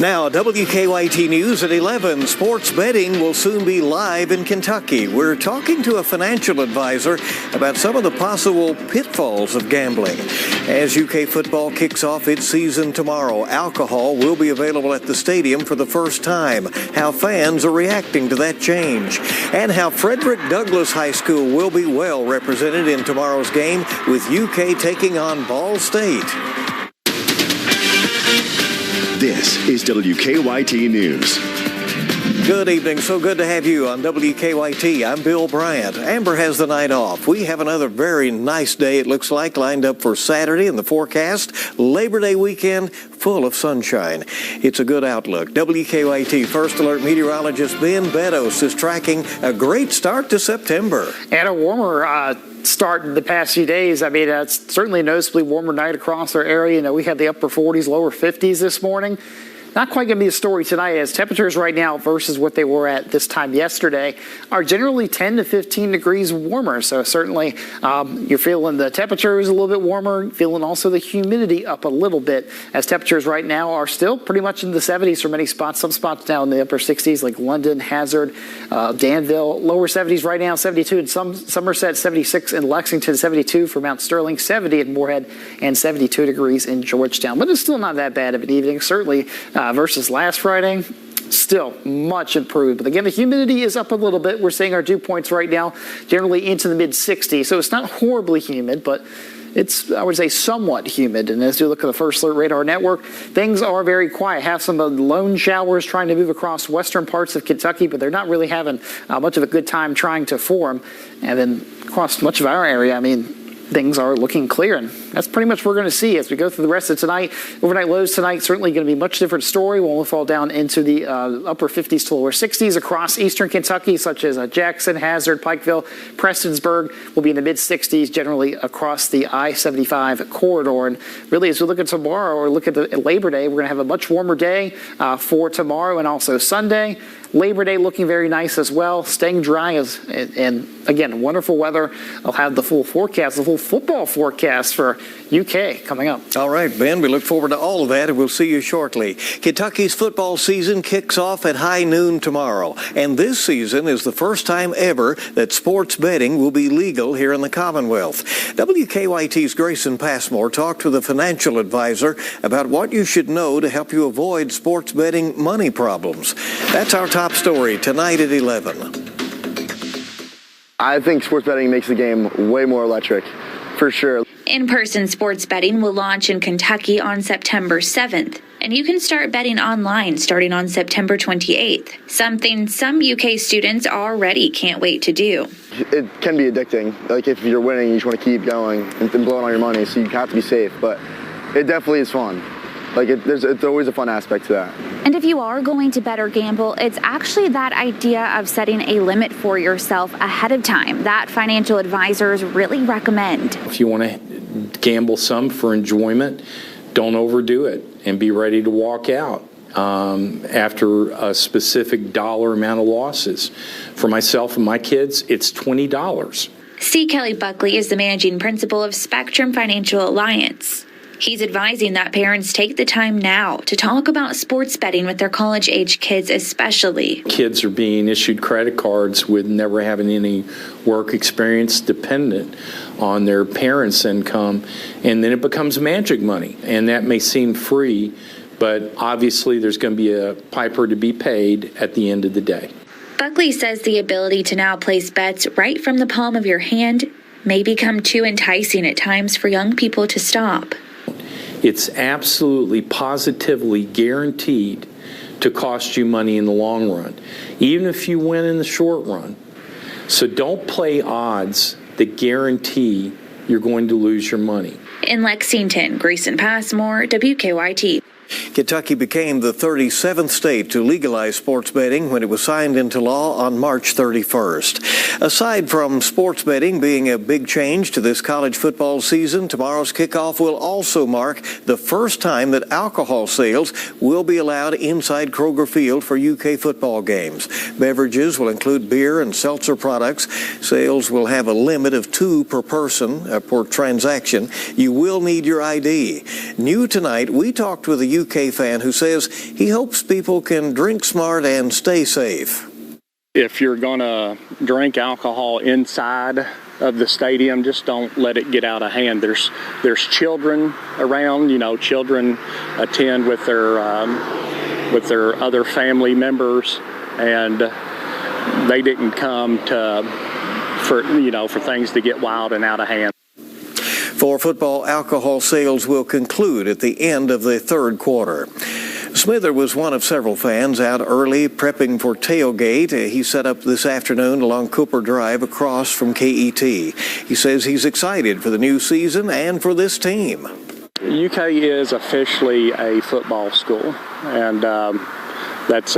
Now, WKYT News at 11. Sports betting will soon be live in Kentucky. We're talking to a financial advisor about some of the possible pitfalls of gambling. As UK football kicks off its season tomorrow, alcohol will be available at the stadium for the first time. How fans are reacting to that change. And how Frederick Douglass High School will be well represented in tomorrow's game with UK taking on Ball State. This is WKYT News. Good evening. So good to have you on WKYT. I'm Bill Bryant. Amber has the night off. We have another very nice day, it looks like, lined up for Saturday in the forecast. Labor Day weekend full of sunshine. It's a good outlook. WKYT First Alert meteorologist Ben Beddos is tracking a great start to September. And a warmer start in the past few days. I mean, it's certainly a noticeably warmer night across our area. You know, we had the upper 40s, lower 50s this morning. Not quite going to be a story tonight, as temperatures right now versus what they were at this time yesterday are generally 10 to 15 degrees warmer. So certainly you're feeling the temperatures a little bit warmer, feeling also the humidity up a little bit, as temperatures right now are still pretty much in the 70s for many spots. Some spots now in the upper 60s like London, Hazard, Danville, lower 70s right now, 72 in Somerset, 76 in Lexington, 72 for Mount Sterling, 70 in Moorhead, and 72 degrees in Georgetown. But it's still not that bad of an evening. Certainly versus last Friday, still much improved. But again, the humidity is up a little bit. We're seeing our dew points right now generally into the mid-60s. So it's not horribly humid, but it's, I would say, somewhat humid. And as you look at the First Alert Radar Network, things are very quiet. Have some lone showers trying to move across western parts of Kentucky, but they're not really having much of a good time trying to form. And then across much of our area, I mean, things are looking clear, and that's pretty much what we're going to see as we go through the rest of tonight. Overnight lows tonight certainly going to be a much different story. We'll fall down into the upper 50s to lower 60s across eastern Kentucky, such as Jackson, Hazard, Pikeville, Prestonsburg. Will be in the mid-60s generally across the I-75 corridor. And really, as we look at tomorrow or look at the Labor Day, we're going to have a much warmer day for tomorrow and also Sunday. Labor Day looking very nice as well, staying dry and again, wonderful weather. I'll have the full forecast, the full football forecast for UK coming up. All right, Ben, we look forward to all of that, and we'll see you shortly. Kentucky's football season kicks off at high noon tomorrow, and this season is the first time ever that sports betting will be legal here in the Commonwealth. WKYT's Grayson Passmore talked with a financial advisor about what you should know to help you avoid sports betting money problems. That's our top story tonight at 11. I think sports betting makes the game way more electric, for sure. In-person sports betting will launch in Kentucky on September 7th, and you can start betting online starting on September 28th, something some UK students already can't wait to do. It can be addicting. Like, if you're winning, you just want to keep going and blowing all your money, so you have to be safe, but it definitely is fun. Like, it's always a fun aspect to that. And if you are going to bet or gamble, it's actually that idea of setting a limit for yourself ahead of time that financial advisors really recommend. If you want to gamble some for enjoyment, don't overdo it and be ready to walk out after a specific dollar amount of losses. For myself and my kids, it's $20. C. Kelly Buckley is the managing principal of Spectrum Financial Alliance. He's advising that parents take the time now to talk about sports betting with their college-age kids especially. Kids are being issued credit cards with never having any work experience dependent on their parents' income, and then it becomes magic money. And that may seem free, but obviously there's going to be a piper to be paid at the end of the day. Buckley says the ability to now place bets right from the palm of your hand may become too enticing at times for young people to stop. It's absolutely, positively guaranteed to cost you money in the long run, even if you win in the short run. So don't play odds that guarantee you're going to lose your money. In Lexington, Grayson Passmore, WKYT. Kentucky became the 37th state to legalize sports betting when it was signed into law on March 31st. Aside from sports betting being a big change to this college football season, tomorrow's kickoff will also mark the first time that alcohol sales will be allowed inside Kroger Field for UK football games. Beverages will include beer and seltzer products. Sales will have a limit of 2 per person per transaction. You will need your ID. New tonight, we talked with a UK fan who says he hopes people can drink smart and stay safe. If you're going to drink alcohol inside of the stadium, just don't let it get out of hand. There's children around. Children attend with their other family members, and they didn't come for things to get wild and out of hand. For football, alcohol sales will conclude at the end of the third quarter. Smither was one of several fans out early prepping for tailgate. He set up this afternoon along Cooper Drive across from KET. He says he's excited for the new season and for this team. UK is officially a football school, and that's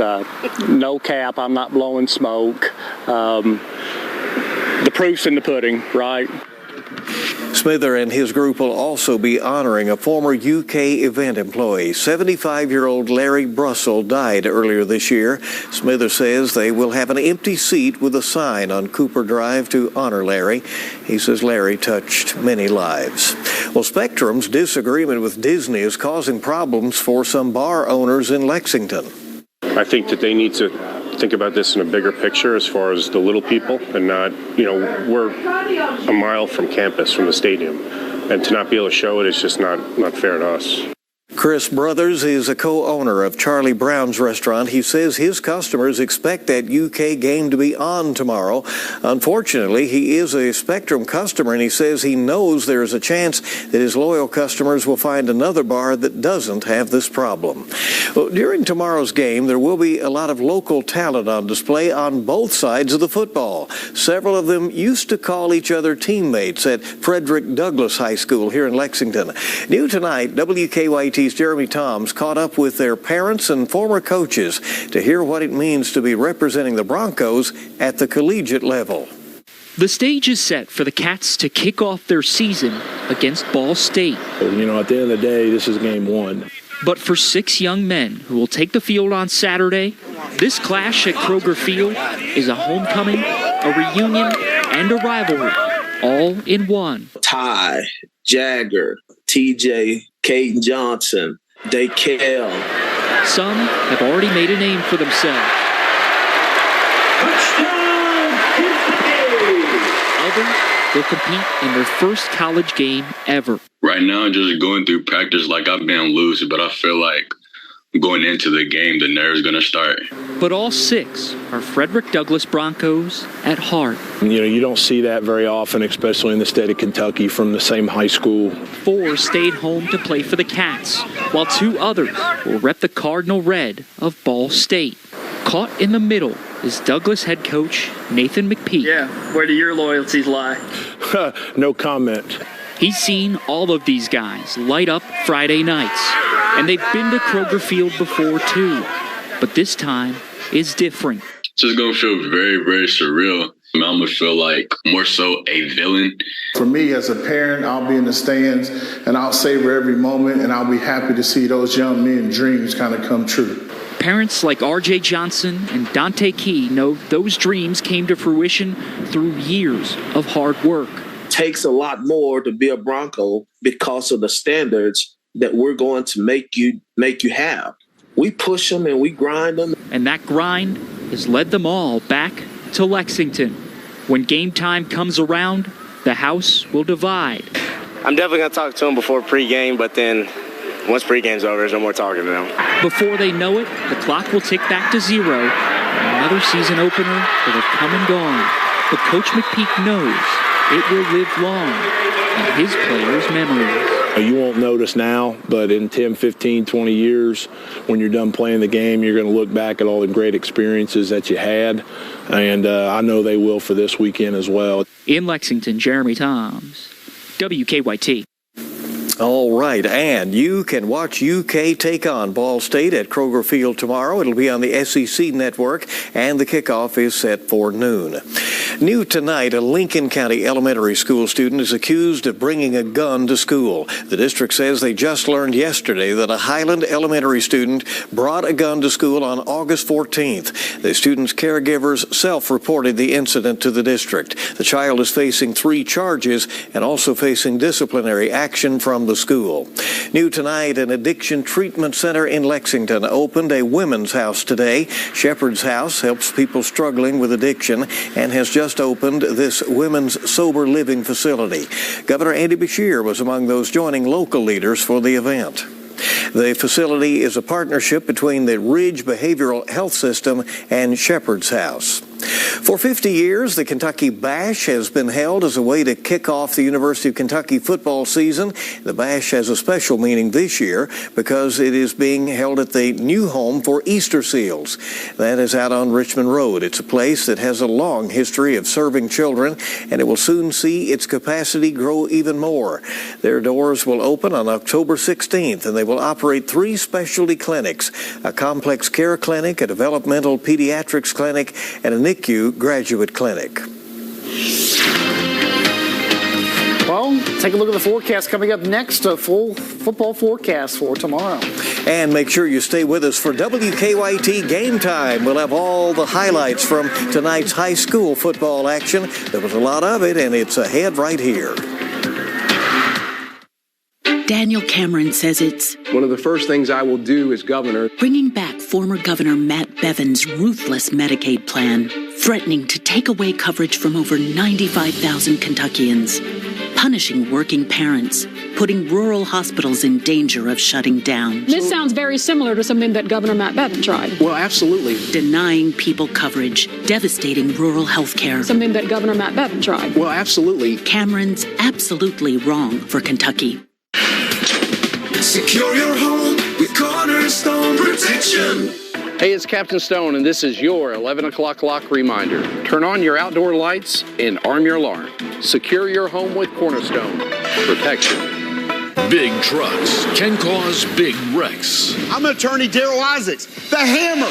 no cap. I'm not blowing smoke. The proof's in the pudding, right? Smither and his group will also be honoring a former UK event employee. 75-year-old Larry Brussel died earlier this year. Smither says they will have an empty seat with a sign on Cooper Drive to honor Larry. He says Larry touched many lives. Well, Spectrum's disagreement with Disney is causing problems for some bar owners in Lexington. I think that they need to think about this in a bigger picture as far as the little people, and not, we're a mile from campus, from the stadium, and to not be able to show it is just not fair to us. Chris Brothers is a co-owner of Charlie Brown's restaurant. He says his customers expect that UK game to be on tomorrow. Unfortunately, he is a Spectrum customer, and he says he knows there is a chance that his loyal customers will find another bar that doesn't have this problem. Well, during tomorrow's game, there will be a lot of local talent on display on both sides of the football. Several of them used to call each other teammates at Frederick Douglass High School here in Lexington. New tonight, WKYT's Jeremy Toms caught up with their parents and former coaches to hear what it means to be representing the Broncos at the collegiate level. The stage is set for the Cats to kick off their season against Ball State. At the end of the day, this is game 1. But for 6 young men who will take the field on Saturday, this clash at Kroger Field is a homecoming, a reunion, and a rivalry, all in one. Ty, Jagger, TJ, Caden Johnson, Daykel. Some have already made a name for themselves. Others will compete in their first college game ever. Right now, I'm just going through practice like I've been loose, but I feel like going into the game, the nerves going to start. But all 6 are Frederick Douglass Broncos at heart. You don't see that very often, especially in the state of Kentucky, from the same high school. 4 stayed home to play for the Cats, while 2 others will rep the Cardinal Red of Ball State. Caught in the middle is Douglas head coach Nathan McPeak. Yeah, where do your loyalties lie? No comment. He's seen all of these guys light up Friday nights, and they've been to Kroger Field before too. But this time is different. It's just going to feel very, very surreal. I'm going to feel like more so a villain. For me as a parent, I'll be in the stands and I'll savor every moment, and I'll be happy to see those young men's dreams kind of come true. Parents like R.J. Johnson and Dante Key know those dreams came to fruition through years of hard work. Takes a lot more to be a Bronco because of the standards that we're going to make you have. We push them and we grind them. And that grind has led them all back to Lexington. When game time comes around, the house will divide. I'm definitely going to talk to them before pregame, but then once pregame's over, there's no more talking to them. Before they know it, the clock will tick back to 0. And another season opener will have come and gone. But Coach McPeak knows it will live long in his players' memories. You won't notice now, but in 10, 15, 20 years, when you're done playing the game, you're going to look back at all the great experiences that you had. And I know they will for this weekend as well. In Lexington, Jeremy Toms, WKYT. All right, and you can watch UK take on Ball State at Kroger Field tomorrow. It'll be on the SEC network, and the kickoff is set for noon. New tonight, a Lincoln County elementary school student is accused of bringing a gun to school. The district says they just learned yesterday that a Highland elementary student brought a gun to school on August 14th. The student's caregivers self-reported the incident to the district. The child is facing 3 charges and also facing disciplinary action from the school. New tonight, an addiction treatment center in Lexington opened a women's house today. Shepherd's House helps people struggling with addiction and has just opened this women's sober living facility. Governor Andy Beshear was among those joining local leaders for the event. The facility is a partnership between the Ridge Behavioral Health System and Shepherd's House. For 50 years, the Kentucky Bash has been held as a way to kick off the University of Kentucky football season. The Bash has a special meaning this year because it is being held at the new home for Easter Seals. That is out on Richmond Road. It's a place that has a long history of serving children, and it will soon see its capacity grow even more. Their doors will open on October 16th, and they will operate 3 specialty clinics, a complex care clinic, a developmental pediatrics clinic, and a NICU graduate clinic. Well, take a look at the forecast coming up next, a full football forecast for tomorrow. And make sure you stay with us for WKYT Game Time. We'll have all the highlights from tonight's high school football action. There was a lot of it, and it's ahead right here. Daniel Cameron says it's one of the first things I will do as governor. Bringing back former Governor Matt Bevin's ruthless Medicaid plan, threatening to take away coverage from over 95,000 Kentuckians, punishing working parents, putting rural hospitals in danger of shutting down. This sounds very similar to something that Governor Matt Bevin tried. Well, absolutely. Denying people coverage, devastating rural health care. Something that Governor Matt Bevin tried. Well, absolutely. Cameron's absolutely wrong for Kentucky. Secure your home with Cornerstone Protection. Hey, it's Captain Stone, and this is your 11 o'clock clock reminder. Turn on your outdoor lights and arm your alarm. Secure your home with Cornerstone Protection. Big trucks can cause big wrecks. I'm attorney Daryl Isaacs, the Hammer.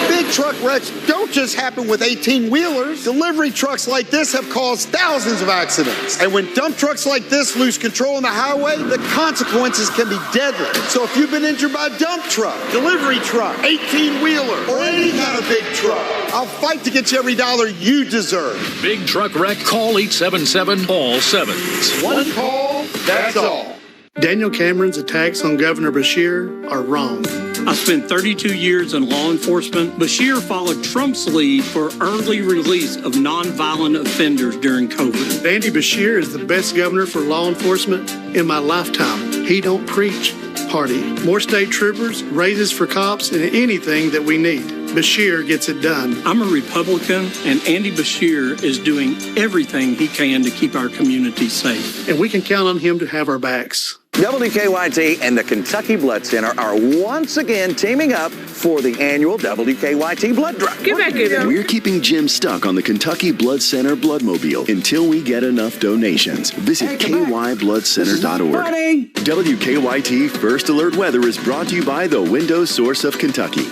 Big truck wrecks don't just happen with 18-wheelers. Delivery trucks like this have caused thousands of accidents. And when dump trucks like this lose control on the highway, the consequences can be deadly. So if you've been injured by a dump truck, delivery truck, 18-wheeler, or any kind of big truck, I'll fight to get you every dollar you deserve. Big truck wreck, call 877-ALL-7s. One call, that's all. Daniel Cameron's attacks on Governor Beshear are wrong. I spent 32 years in law enforcement. Beshear followed Trump's lead for early release of nonviolent offenders during COVID. Andy Beshear is the best governor for law enforcement in my lifetime. He don't preach, party. More state troopers, raises for cops, and anything that we need. Beshear gets it done. I'm a Republican, and Andy Beshear is doing everything he can to keep our community safe. And we can count on him to have our backs. WKYT and the Kentucky Blood Center are once again teaming up for the annual WKYT Blood Drive. Get back in there. We're keeping Jim stuck on the Kentucky Blood Center Bloodmobile until we get enough donations. Visit kybloodcenter.org. WKYT First Alert Weather is brought to you by the Windows Source of Kentucky.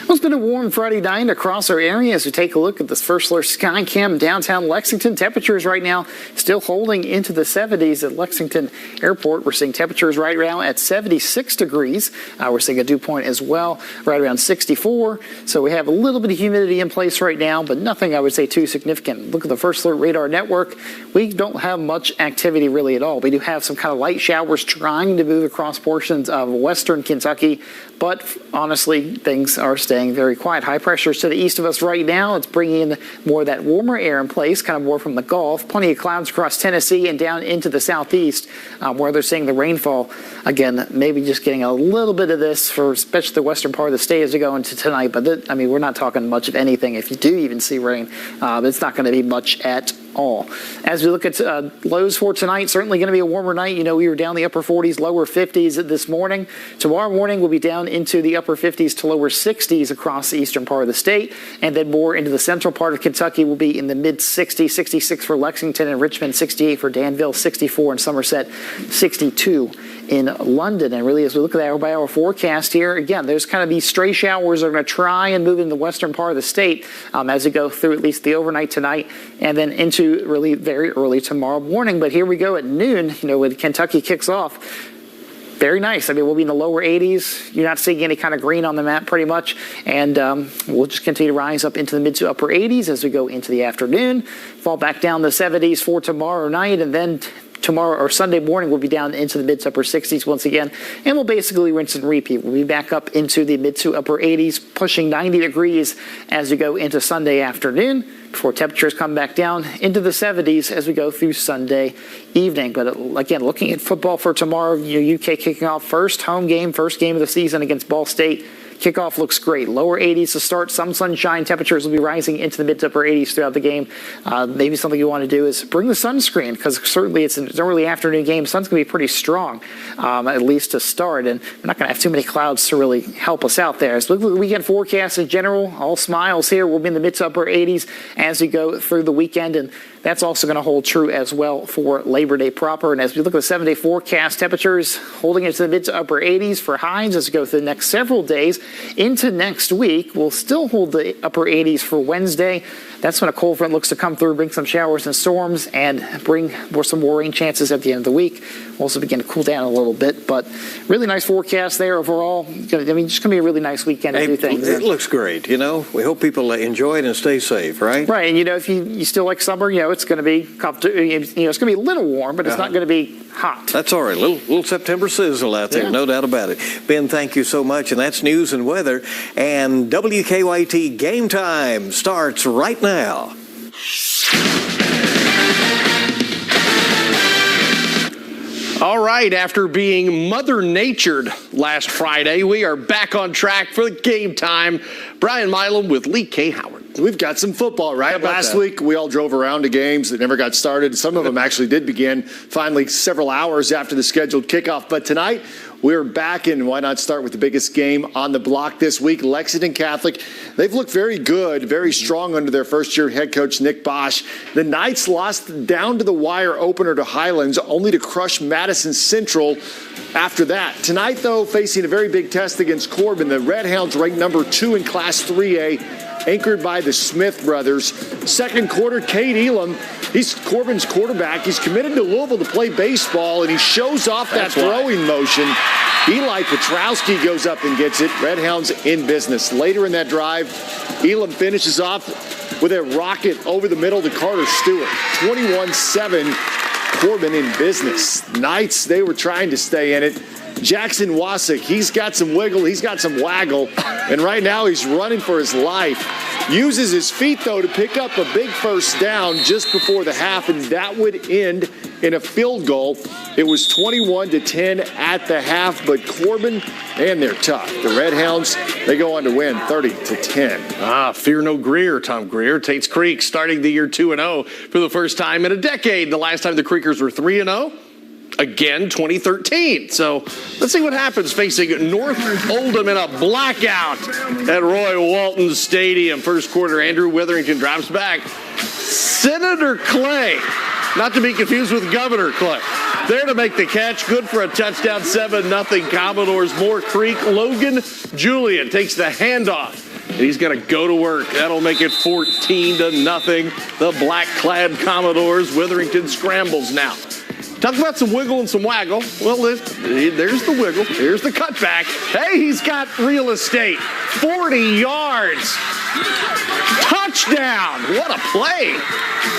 Well, it's been a warm Friday night across our area as we take a look at this First Alert Sky Cam downtown Lexington. Temperatures right now still holding into the 70s at Lexington Airport. We're seeing temperatures right around at 76 degrees. We're seeing a dew point as well, right around 64. So we have a little bit of humidity in place right now, but nothing I would say too significant. Look at the First Alert Radar Network. We don't have much activity really at all. We do have some kind of light showers trying to move across portions of western Kentucky, but honestly, things are staying very quiet. High pressure to the east of us right now. It's bringing in more of that warmer air in place, kind of more from the Gulf. Plenty of clouds across Tennessee and down into the southeast where they're seeing the rainfall. Again, maybe just getting a little bit of this for especially the western part of the state as we go into tonight. But we're not talking much of anything. If you do even see rain, it's not going to be much at all. As we look at lows for tonight, certainly going to be a warmer night. We were down the upper 40s, lower 50s this morning. Tomorrow morning, we'll be down into the upper 50s to lower 60s across the eastern part of the state. And then more into the central part of Kentucky will be in the mid 60s, 66 for Lexington and Richmond, 68 for Danville, 64 in Somerset, 62 in London. And really, as we look at the hour-by-hour forecast here, again, there's kind of these stray showers are going to try and move in the western part of the state as we go through at least the overnight tonight and then into really very early tomorrow morning. But here we go at noon, when Kentucky kicks off. Very nice. I mean, we'll be in the lower 80s. You're not seeing any kind of green on the map pretty much. And we'll just continue to rise up into the mid to upper 80s as we go into the afternoon. Fall back down the 70s for tomorrow night. And then tomorrow or Sunday morning, we'll be down into the mid to upper 60s once again. And we'll basically rinse and repeat. We'll be back up into the mid to upper 80s, pushing 90 degrees as we go into Sunday afternoon, before temperatures come back down into the 70s as we go through Sunday evening. But again, looking at football for tomorrow, UK kicking off first game of the season against Ball State. Kickoff looks great. Lower 80s to start. Some sunshine. Temperatures will be rising into the mid to upper 80s throughout the game. Maybe something you want to do is bring the sunscreen, because certainly it's an early afternoon game. Sun's going to be pretty strong, at least to start. And we're not going to have too many clouds to really help us out there. So look at the weekend forecast in general. All smiles here. We'll be in the mid to upper 80s as we go through the weekend. And that's also going to hold true as well for Labor Day proper. And as we look at the 7-day forecast, temperatures holding into the mid to upper 80s for highs as we go through the next several days. Into next week, we'll still hold the upper 80s for Wednesday. That's when a cold front looks to come through, bring some showers and storms, and bring some more rain chances at the end of the week. We'll also begin to cool down a little bit, but really nice forecast there overall. I mean, just going to be a really nice weekend to do things. It looks great, We hope people enjoy it and stay safe, right? Right, and if you still like summer, it's going to be it's going to be a little warm, but it's not going to be hot. That's all right. Little September sizzle out there, no doubt about it. Ben, thank you so much, and that's news and weather. And WKYT Game Time starts right now. All right, after being Mother Natured last Friday, we are back on track for the Game Time. Brian Milam with Lee K. Howard. We've got some football, right? Last week, we all drove around to games that never got started. Some of them actually did begin finally several hours after the scheduled kickoff. But tonight, we're back, and why not start with the biggest game on the block this week? Lexington Catholic. They've looked very good, very strong under their first-year head coach, Nick Bosch. The Knights lost down to the wire opener to Highlands, only to crush Madison Central after that. Tonight, though, facing a very big test against Corbin, the Red Hounds ranked number 2 in Class 3A, anchored by the Smith brothers. Second quarter, Cade Elam, he's Corbin's quarterback. He's committed to Louisville to play baseball, and he shows off that throwing motion. Eli Petrowski goes up and gets it. Red Hounds in business. Later in that drive, Elam finishes off with a rocket over the middle to Carter Stewart. 21-7, Corbin in business. Knights, they were trying to stay in it. Jackson Wasik, he's got some wiggle, he's got some waggle, and right now he's running for his life. Uses his feet, though, to pick up a big first down just before the half, and that would end in a field goal. It was 21-10 at the half, but Corbin, and they're tough. The Red Hounds, they go on to win 30-10. Fear no Greer, Tom Greer. Tate's Creek starting the year 2-0 for the first time in a decade. The last time the Creekers were 3-0. Again, 2013. So let's see what happens facing North Oldham in a blackout at Roy Walton Stadium. First quarter, Andrew Witherington drops back. Senator Clay, not to be confused with Governor Clay, there to make the catch. Good for a touchdown, 7-0 Commodores. Moore Creek. Logan Julian takes the handoff, and he's going to go to work. That'll make it 14-0. The black-clad Commodores. Witherington scrambles now. Talk about some wiggle and some waggle. Well, there's the wiggle. Here's the cutback. Hey, he's got real estate. 40 yards. Touchdown. What a play.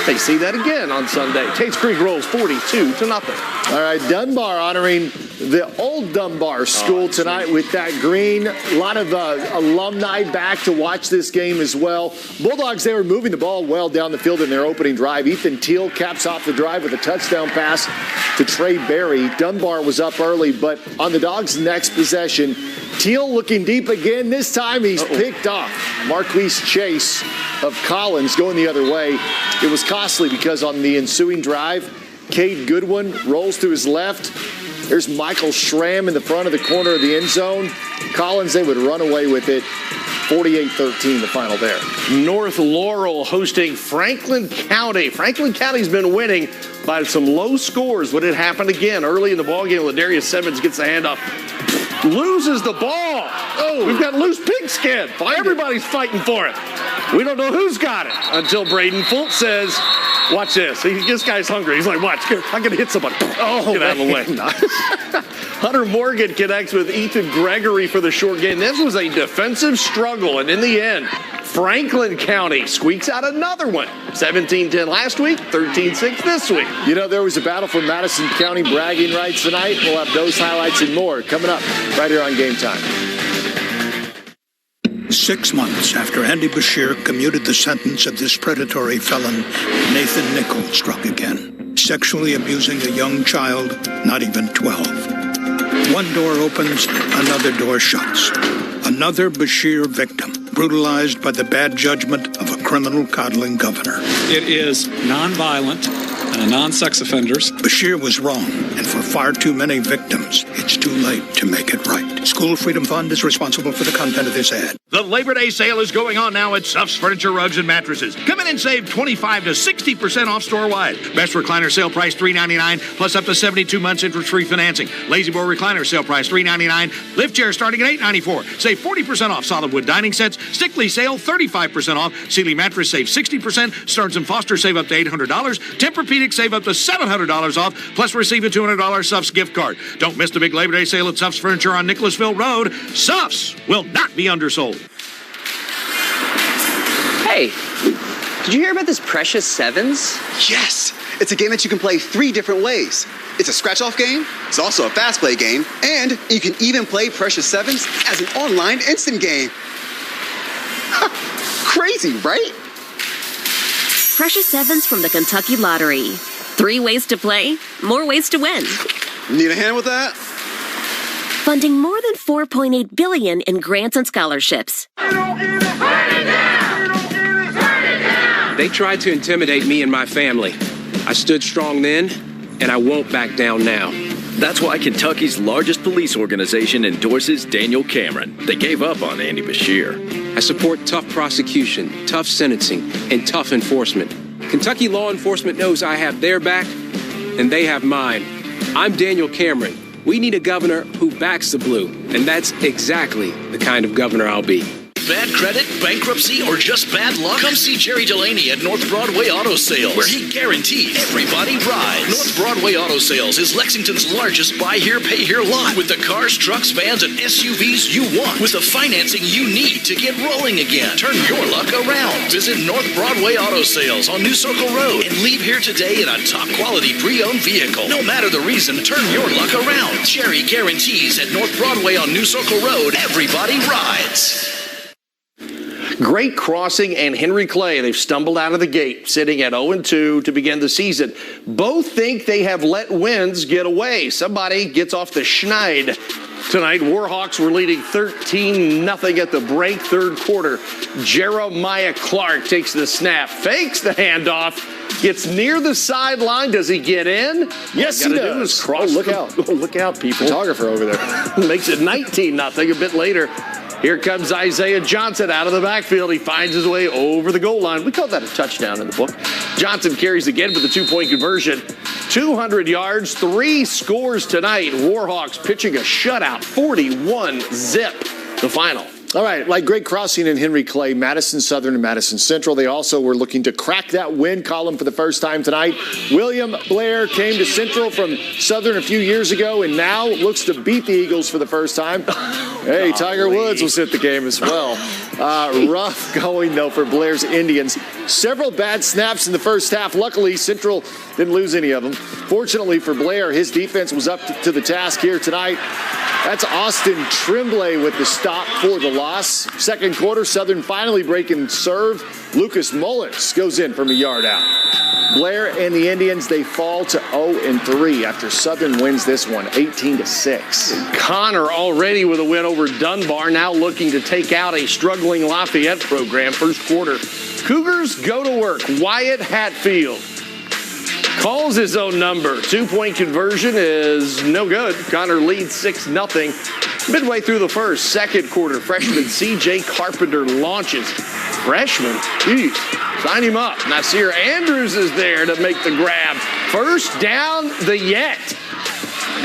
They see that again on Sunday. Tate's Creek rolls 42-0. All right, Dunbar honoring the old Dunbar School tonight with that green. A lot of alumni back to watch this game as well. Bulldogs, they were moving the ball well down the field in their opening drive. Ethan Teal caps off the drive with a touchdown pass to Trey Berry. Dunbar was up early, but on the Dogs' next possession, Teal looking deep again. This time he's picked off. Marquise Chase of Collins going the other way. It was costly because on the ensuing drive, Cade Goodwin rolls to his left. There's Michael Schramm in the front of the corner of the end zone. Collins, they would run away with it. 48-13 the final there. North Laurel hosting Franklin County. Franklin County's been winning by some low scores, but it happened again early in the ballgame. Ladarius Simmons gets the handoff, loses the ball. Oh, we've got loose pigskin. Everybody's fighting for it. We don't know who's got it until Braden Fultz says, watch this. This guy's hungry. He's like, watch, I'm going to hit somebody. Oh, get out of the way. Hunter Morgan connects with Ethan Gregory for the short game. This was a defensive struggle, and in the end, Franklin County squeaks out another one. 17-10 last week, 13-6 this week. You know, there was a battle for Madison County bragging rights tonight. We'll have those highlights and more coming up right here on Game Time. 6 months after Andy Bashir commuted the sentence of this predatory felon, Nathan Nichols struck again, sexually abusing a young child, not even 12. One door opens, another door shuts. Another Bashir victim, brutalized by the bad judgment of a criminal coddling governor. It is nonviolent, non-sex offenders. Bashir was wrong, and for far too many victims, it's too late to make it right. School Freedom Fund is responsible for the content of this ad. The Labor Day sale is going on now at Suff's Furniture, Rugs, and Mattresses. Come in and save 25 to 60% off store-wide. Best recliner sale price $399, plus up to 72 months interest-free financing. Lazy Boy recliner sale price $399. Lift chair starting at $894. Save 40% off solid wood dining sets. Stickley sale 35% off. Sealy mattress save 60%. Stearns & Foster save up to $800. Tempur-Pedic save up to $700 off, plus receive a $200 Suff's gift card. Don't miss the big Labor Day sale at Suff's Furniture on Nicholasville Road. Suff's will not be undersold. Hey, did you hear about this Precious Sevens? Yes! It's a game that you can play 3 different ways. It's a scratch-off game, it's also a fast play game, and you can even play Precious Sevens as an online instant game. Crazy, right? Precious Sevens from the Kentucky Lottery. 3 ways to play, more ways to win. Need a hand with that? Funding more than $4.8 billion in grants and scholarships. They tried to intimidate me and my family. I stood strong then, and I won't back down now. That's why Kentucky's largest police organization endorses Daniel Cameron. They gave up on Andy Bashir. I support tough prosecution, tough sentencing, and tough enforcement. Kentucky law enforcement knows I have their back, and they have mine. I'm Daniel Cameron. We need a governor who backs the blue, and that's exactly the kind of governor I'll be. Bad credit, bankruptcy, or just bad luck? Come see Jerry Delaney at North Broadway Auto Sales, where he guarantees everybody rides. North Broadway Auto Sales is Lexington's largest buy here, pay here lot, with the cars, trucks, vans, and SUVs you want, with the financing you need to get rolling again. Turn your luck around. Visit North Broadway Auto Sales on New Circle Road and leave here today in a top-quality pre-owned vehicle. No matter the reason, turn your luck around. Jerry guarantees at North Broadway on New Circle Road, everybody rides. Great Crossing and Henry Clay, they've stumbled out of the gate, sitting at 0-2 to begin the season. Both think they have let wins get away. Somebody gets off the schneid tonight. Warhawks were leading 13-0 at the break, third quarter. Jeremiah Clark takes the snap, fakes the handoff, gets near the sideline. Does he get in? Yes, he does. Look out. Look out, people. Photographer over there. Makes it 19-0 a bit later. Here comes Isaiah Johnson out of the backfield. He finds his way over the goal line. We call that a touchdown in the book. Johnson carries again for the 2-point conversion. 200 yards, 3 scores tonight. Warhawks pitching a shutout, 41-zip, the final. All right, like Great Crossing and Henry Clay, Madison Southern and Madison Central, they also were looking to crack that win column for the first time tonight. William Blair came to Central from Southern a few years ago and now looks to beat the Eagles for the first time. Hey, Tiger Woods was at the game as well. Rough going, though, for Blair's Indians. Several bad snaps in the first half. Luckily, Central didn't lose any of them. Fortunately for Blair, his defense was up to the task here tonight. That's Austin Tremblay with the stop for the loss. Second quarter, Southern finally breaking serve. Lucas Mullins goes in from a yard out. Blair and the Indians, they fall to 0-3 after Southern wins this one, 18-6. Connor already with a win over Dunbar, now looking to take out a struggling Lafayette program. First quarter, Cougars go to work. Wyatt Hatfield calls his own number. 2-point conversion is no good. Connor leads 6-0. Midway through the second quarter, freshman C.J. Carpenter launches. Freshman? Jeez, sign him up. Nasir Andrews is there to make the grab. First down, the yet.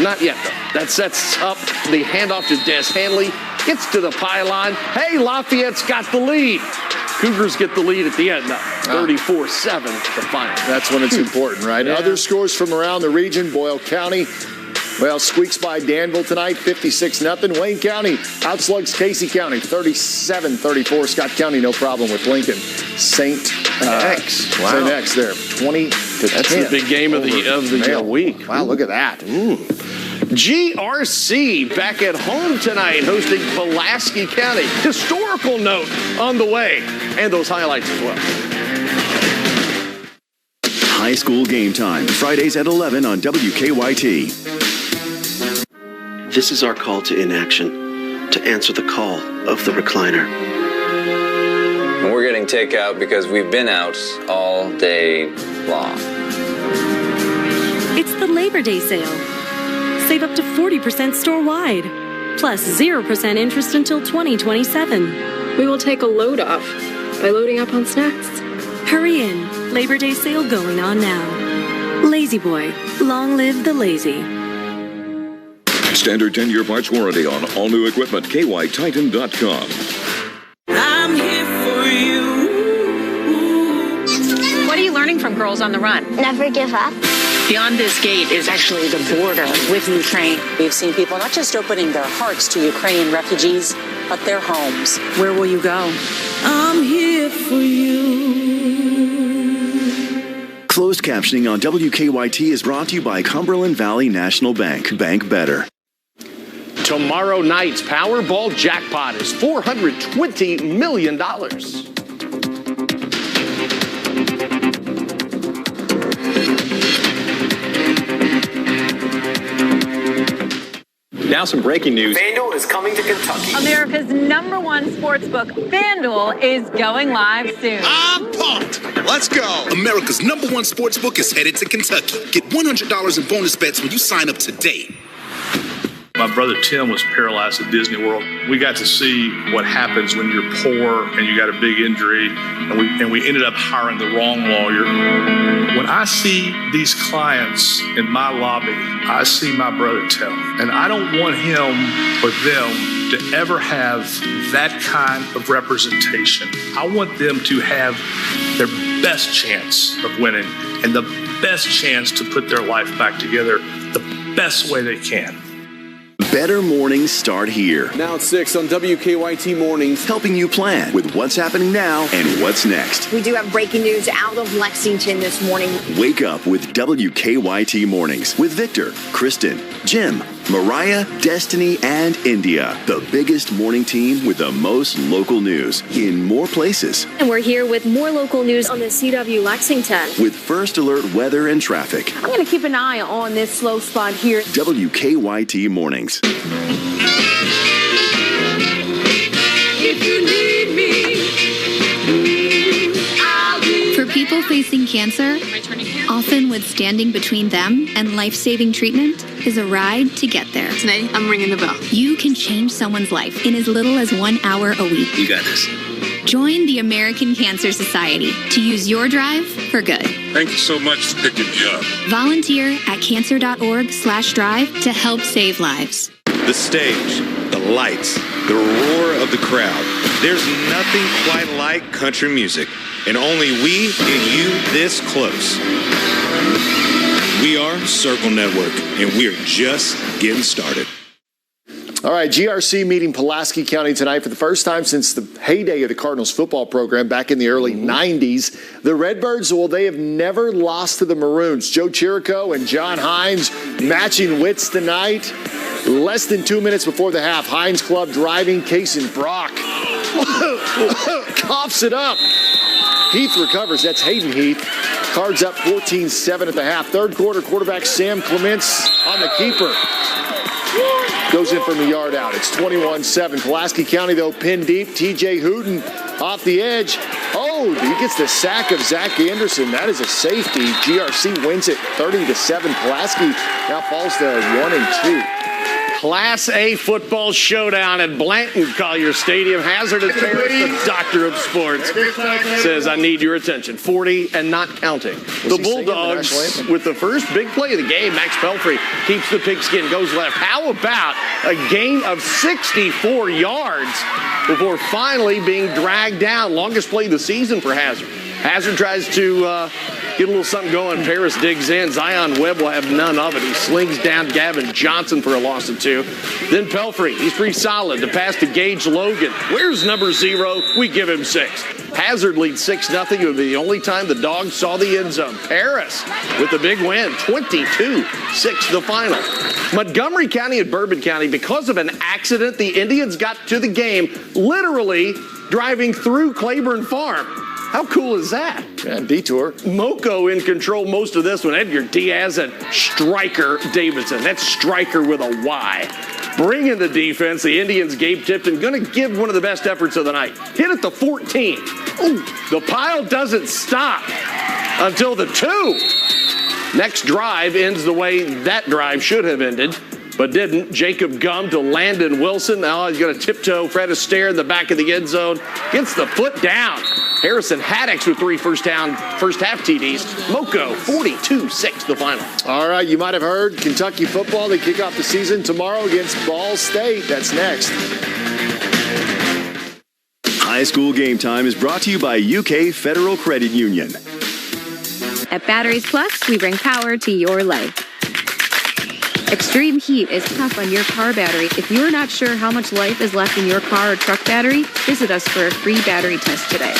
Not yet, though. That sets up the handoff to Des Hanley. Gets to the pylon. Hey, Lafayette's got the lead. Cougars get the lead at the end, 34-7 the final. That's when it's important, right? Yeah. Other scores from around the region, Boyle County, squeaks by Danville tonight, 56-0. Wayne County outslugs Casey County, 37-34. Scott County, no problem with Lincoln. St. X. Wow. St. X there, 20-10. That's the big game of the week. Wow, look at that. GRC back at home tonight, hosting Pulaski County. Historical note on the way, and those highlights as well. High school game time, Fridays at 11 on WKYT. This is our call to inaction, to answer the call of the recliner. We're getting takeout because we've been out all day long. It's the Labor Day sale. Save up to 40% store-wide, plus 0% interest until 2027. We will take a load off by loading up on snacks. Hurry in. Labor Day sale going on now. Lazy Boy. Long live the lazy. Standard 10-year parts warranty on all new equipment. KYTitan.com. I'm here for you. What are you learning from Girls on the Run? Never give up. Beyond this gate is actually the border with Ukraine. We've seen people not just opening their hearts to Ukrainian refugees, but their homes. Where will you go? I'm here for you. Closed captioning on WKYT is brought to you by Cumberland Valley National Bank. Bank better. Tomorrow night's Powerball jackpot is $420 million. Now some breaking news. FanDuel is coming to Kentucky. America's #1 sportsbook, FanDuel, is going live soon. I'm pumped. Let's go. America's #1 sportsbook is headed to Kentucky. Get $100 in bonus bets when you sign up today. My brother Tim was paralyzed at Disney World. We got to see what happens when you're poor and you got a big injury, and we ended up hiring the wrong lawyer. When I see these clients in my lobby, I see my brother Tim, and I don't want him or them to ever have that kind of representation. I want them to have their best chance of winning and the best chance to put their life back together the best way they can. Better mornings start here. Now at 6 on WKYT Mornings. Helping you plan with what's happening now and what's next. We do have breaking news out of Lexington this morning. Wake up with WKYT Mornings with Victor, Kristen, Jim, Mariah, Destiny, and India. The biggest morning team with the most local news in more places. And we're here with more local news on the CW Lexington. With first alert weather and traffic. I'm going to keep an eye on this slow spot here. WKYT Mornings. If you need me, I'll be. For people facing cancer, often withstanding between them and life-saving treatment is a ride to get there. Today, I'm ringing the bell. You can change someone's life in as little as 1 hour a week. You got this. Join the American Cancer Society to use your drive for good. Thank you so much for picking me up. Volunteer at cancer.org/drive to help save lives. The stage, the lights, the roar of the crowd. There's nothing quite like country music, and only we get you this close. We are Circle Network, and we're just getting started. All right, GRC meeting Pulaski County tonight for the first time since the heyday of the Cardinals football program back in the early 90s. The Redbirds, well, they have never lost to the Maroons. Joe Chirico and John Hines matching wits tonight. Less than 2 minutes before the half, Hines Club driving, Kason Brock coughs it up. Heath recovers. That's Hayden Heath. Cards up 14-7 at the half. Third quarter, quarterback Sam Clements on the keeper. Goes in from the yard out. It's 21-7. Pulaski County, though, pinned deep. TJ Hooten off the edge. Oh, he gets the sack of Zach Anderson. That is a safety. GRC wins it 30-7. Pulaski now falls to 1-2. Class A football showdown at Blanton Collier Stadium. Hazard and Ferris, the doctor of sports, says, I need your attention. 40 and not counting. The Bulldogs with the first big play of the game. Max Pelfrey keeps the pigskin, goes left. How about a gain of 64 yards before finally being dragged down? Longest play of the season for Hazard. Hazard tries to get a little something going. Paris digs in. Zion Webb will have none of it. He slings down Gavin Johnson for a loss of 2. Then Pelfrey, he's pretty solid. The pass to Gage Logan. Where's number 0? We give him 6. Hazard leads 6-0. It would be the only time the Dogs saw the end zone. Paris with the big win, 22-6 the final. Montgomery County and Bourbon County, because of an accident, the Indians got to the game literally driving through Claiborne Farm. How cool is that? Yeah, detour. Moco in control most of this one. Edgar Diaz and Stryker Davidson. That's Stryker with a Y. Bringing the defense, the Indians, Gabe Tipton, going to give one of the best efforts of the night. Hit at the 14. Ooh, the pile doesn't stop until the 2. Next drive ends the way that drive should have ended, but didn't. Jacob Gum to Landon Wilson. Now he's going to tiptoe Fred Astaire in the back of the end zone. Gets the foot down. Harrison Haddix with 3 first half TDs. Moco 42-6 the final. All right, you might have heard Kentucky football. They kick off the season tomorrow against Ball State. That's next. High school game time is brought to you by UK Federal Credit Union. At Batteries Plus, we bring power to your life. Extreme heat is tough on your car battery. If you're not sure how much life is left in your car or truck battery, visit us for a free battery test today.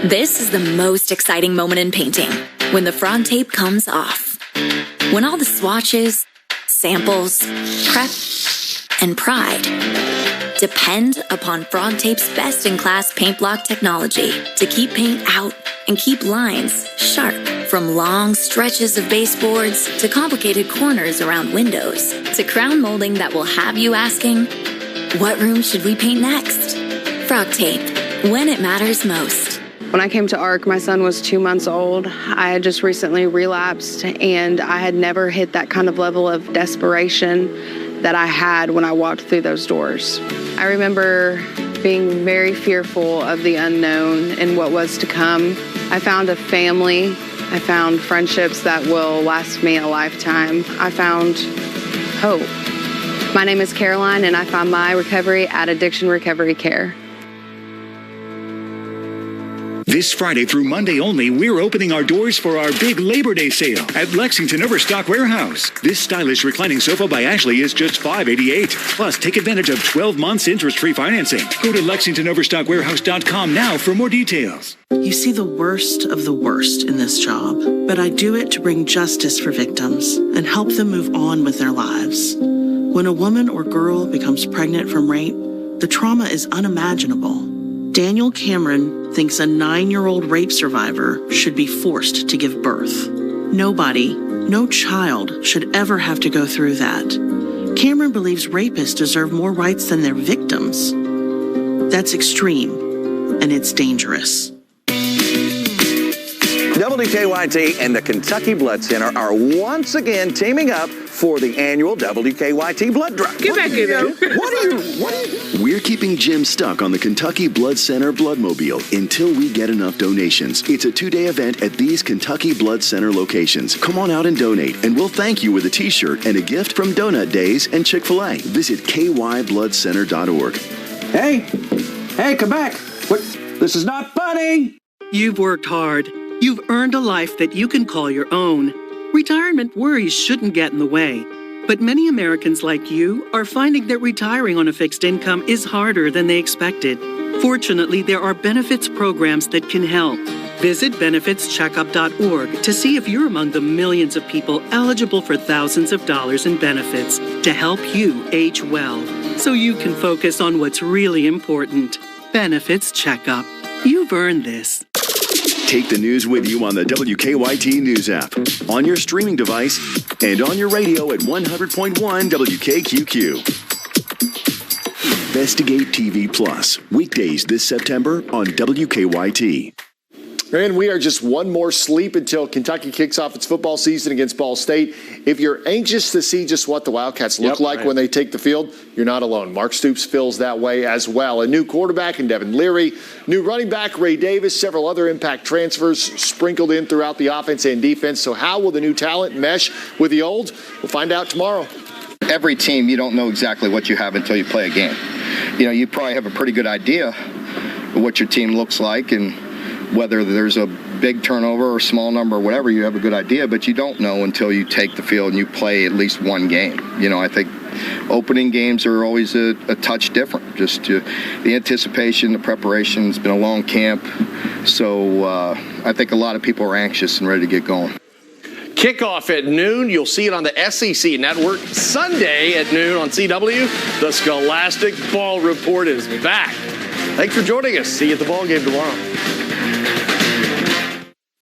This is the most exciting moment in painting, when the frog tape comes off. When all the swatches, samples, prep, and pride depend upon Frog Tape's best-in-class paint block technology to keep paint out and keep lines sharp. From long stretches of baseboards to complicated corners around windows to crown molding that will have you asking, what room should we paint next? Frog Tape, when it matters most. When I came to ARC, my son was 2 months old. I had just recently relapsed, and I had never hit that kind of level of desperation that I had when I walked through those doors. I remember being very fearful of the unknown and what was to come. I found a family. I found friendships that will last me a lifetime. I found hope. My name is Caroline, and I found my recovery at Addiction Recovery Care. This Friday through Monday only, we're opening our doors for our big Labor Day sale at Lexington Overstock Warehouse. This stylish reclining sofa by Ashley is just $588. Plus, take advantage of 12 months interest-free financing. Go to LexingtonOverstockWarehouse.com now for more details. You see the worst of the worst in this job, but I do it to bring justice for victims and help them move on with their lives. When a woman or girl becomes pregnant from rape, the trauma is unimaginable. Daniel Cameron thinks a 9-year-old rape survivor should be forced to give birth. Nobody, no child, should ever have to go through that. Cameron believes rapists deserve more rights than their victims. That's extreme, and it's dangerous. WKYT and the Kentucky Blood Center are once again teaming up for the annual WKYT Blood Drive. Get back here, though. What are you? We're keeping Jim stuck on the Kentucky Blood Center Bloodmobile until we get enough donations. It's a 2-day event at these Kentucky Blood Center locations. Come on out and donate, and we'll thank you with a t-shirt and a gift from Donut Days and Chick-fil-A. Visit kybloodcenter.org. Hey, come back. What? This is not funny. You've worked hard. You've earned a life that you can call your own. Retirement worries shouldn't get in the way. But many Americans like you are finding that retiring on a fixed income is harder than they expected. Fortunately, there are benefits programs that can help. Visit benefitscheckup.org to see if you're among the millions of people eligible for thousands of dollars in benefits to help you age well, so you can focus on what's really important. Benefits Checkup. You've earned this. Take the news with you on the WKYT News app, on your streaming device, and on your radio at 100.1 WKQQ. Investigate TV Plus, weekdays this September on WKYT. And we are just one more sleep until Kentucky kicks off its football season against Ball State. If you're anxious to see just what the Wildcats look like when they take the field, you're not alone. Mark Stoops feels that way as well. A new quarterback in Devin Leary, new running back Ray Davis, several other impact transfers sprinkled in throughout the offense and defense. So how will the new talent mesh with the old? We'll find out tomorrow. Every team, you don't know exactly what you have until you play a game. You probably have a pretty good idea of what your team looks like, and whether there's a big turnover or small number or whatever, you have a good idea, but you don't know until you take the field and you play at least one game. I think opening games are always a touch different. Just the anticipation, the preparation. It's been a long camp, so I think a lot of people are anxious and ready to get going. Kickoff at noon. You'll see it on the SEC Network. Sunday at noon on CW. The Scholastic Ball Report is back. Thanks for joining us. See you at the ball game tomorrow.